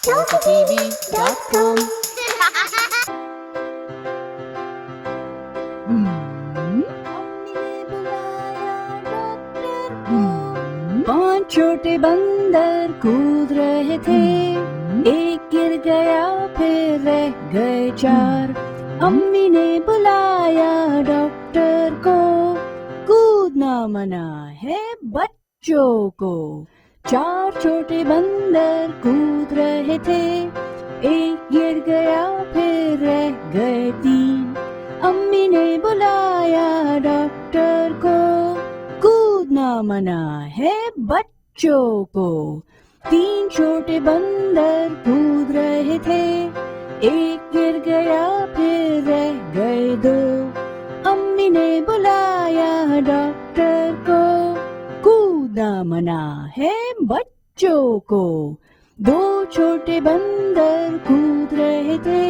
CozyTV.com पांच छोटे बंदर कूद रहे थे, एक गिर गया फिर रह गए चार। अम्मी ने बुलाया डॉक्टर को, कूदना मना है बच्चों को। चार छोटे बंदर कूद रहे थे, एक गिर गया फिर रह गए तीन। अम्मी ने बुलाया डॉक्टर को, कूदना मना है बच्चों को। तीन छोटे बंदर कूद रहे थे, एक गिर गया फिर रह गए दो। अम्मी ने बुलाया डॉक्टर को, कूदना मना है बच्चों को। दो छोटे बंदर कूद रहे थे,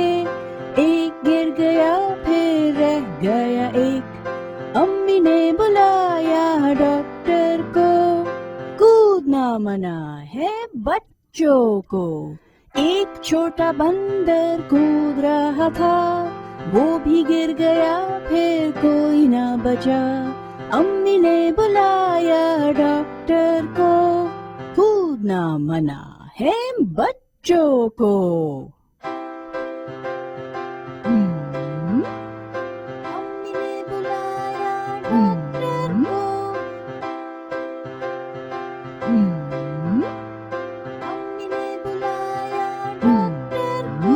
एक गिर गया फिर रह गया एक। अम्मी ने बुलाया डॉक्टर को, कूदना मना है बच्चों को। एक छोटा बंदर कूद रहा था, वो भी गिर गया फिर कोई ना बचा। अम्मी ने बुलाया डॉक्टर को, कूदना मना है बच्चों को। अम्मी ने बुलाया डॉक्टर को, अम्मी ने बुलाया डॉक्टर को।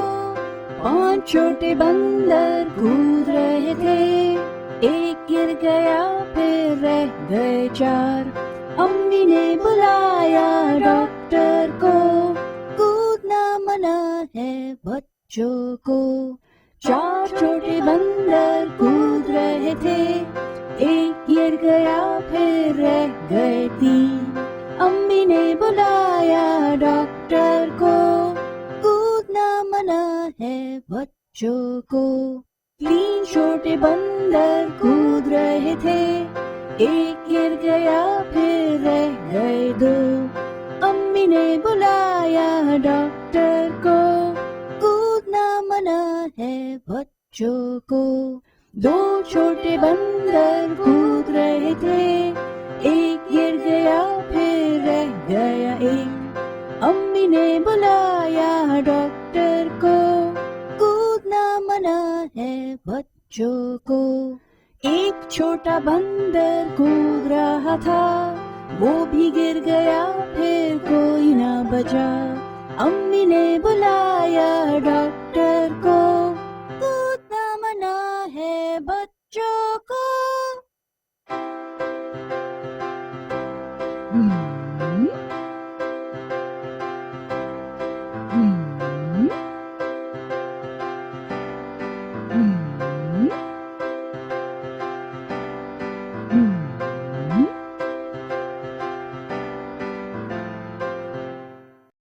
पांच छोटे बंदर कूद रहे थे, एक गिर गया फिर रह गए चार। अम्मी ने बुलाया डॉक्टर को, कूदना मना है बच्चों को। चार छोटे बंदर कूद रहे थे, एक गिर गया फिर रह गए तीन। अम्मी ने बुलाया डॉक्टर को, कूदना मना है बच्चों को। तीन छोटे बंदर कूद रहे थे, एक गिर गया फिर रह गए दो। अम्मी ने बुलाया डॉक्टर को, कूदना मना है बच्चों को। दो छोटे बंदर कूद रहे थे, एक गिर गया फिर रह गया एक। अम्मी ने बुलाया डॉक्टर को, कूदना मना है बच्चों को। एक छोटा बंदर कूद रहा था, वो भी गिर गया फिर कोई ना बचा। अम्मी ने बुलाया डॉक्टर